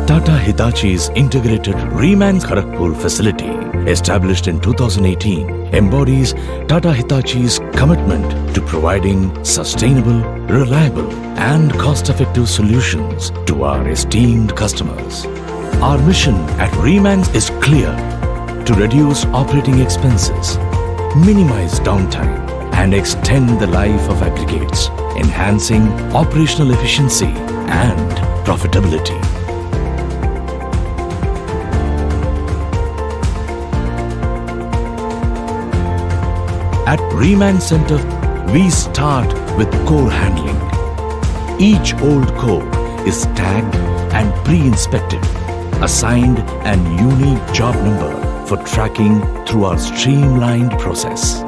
Tata Hitachi's integrated Reman Kharagpur facility, established in 2018, embodies Tata Hitachi's commitment to providing sustainable, reliable and cost-effective solutions to our esteemed customers. Our mission at Reman is clear: to reduce operating expenses, minimize downtime and extend the life of aggregates, enhancing operational efficiency and profitability. At Reman Center, we start with core handling. Each old core is tagged and pre-inspected, assigned an unique job number for tracking through our streamlined process.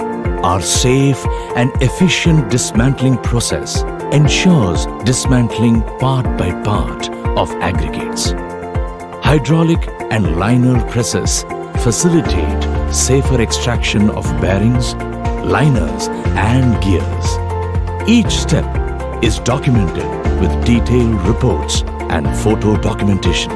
Our safe and efficient dismantling process ensures dismantling part by part of aggregates. Hydraulic and liner presses facilitate safer extraction of bearings, liners and gears. Each step is documented with detailed reports and photo documentation.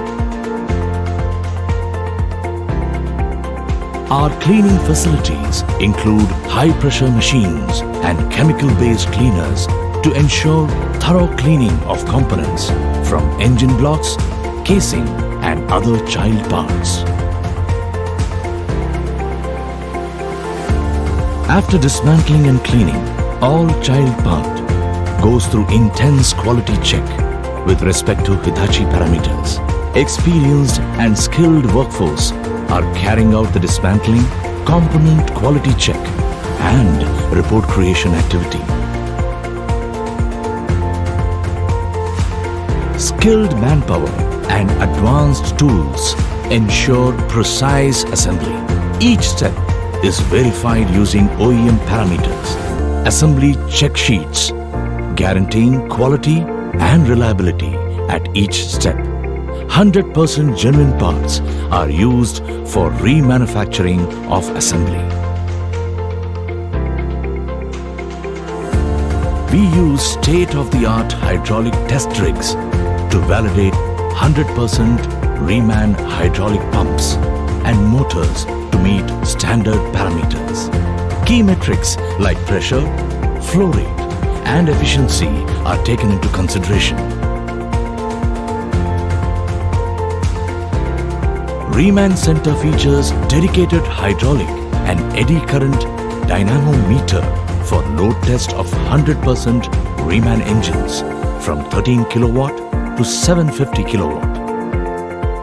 Our cleaning facilities include high-pressure machines and chemical-based cleaners to ensure thorough cleaning of components from engine blocks, casing and other child parts. After dismantling and cleaning, all child part goes through intense quality check with respect to Hitachi parameters. Experienced and skilled workforce are carrying out the dismantling, component quality check and report creation activity. Skilled manpower and advanced tools ensure precise assembly. Each step is verified using OEM parameters, assembly check sheets, guaranteeing quality and reliability at each step. 100% genuine parts are used for remanufacturing of assembly. We use state-of-the-art hydraulic test rigs to validate 100% Reman hydraulic pumps and motors to meet standard parameters. Key metrics like pressure, flow rate and efficiency are taken into consideration. Reman Center features dedicated hydraulic and eddy current dynamometer for load test of 100% Reman engines from 13 kilowatt to 750 kilowatt.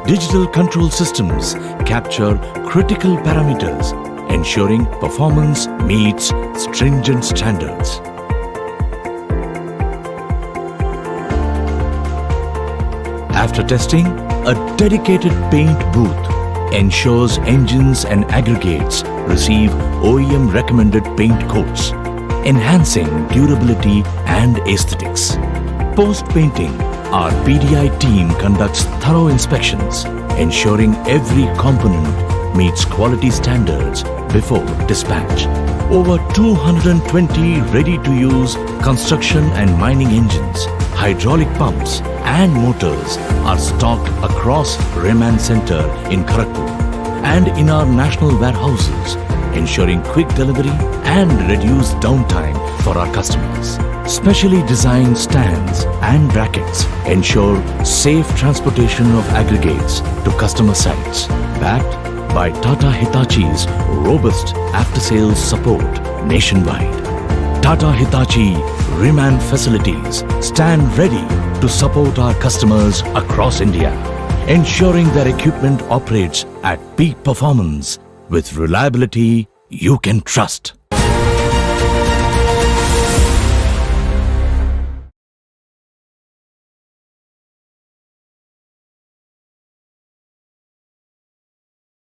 Digital control systems capture critical parameters, ensuring performance meets stringent standards. After testing, a dedicated paint booth ensures engines and aggregates receive OEM recommended paint coats, enhancing durability and aesthetics. Post-painting, our PDI team conducts thorough inspections, ensuring every component meets quality standards before dispatch. Over 220 ready-to-use construction and mining engines, hydraulic pumps and motors are stocked across Reman Center in Kharagpur and in our national warehouses, ensuring quick delivery and reduced downtime for our customers. Specially designed stands and brackets ensure safe transportation of aggregates to customer sites, backed by Tata Hitachi's robust after-sales support nationwide. Tata Hitachi Reman facilities stand ready to support our customers across India, ensuring their equipment operates at peak performance with reliability you can trust.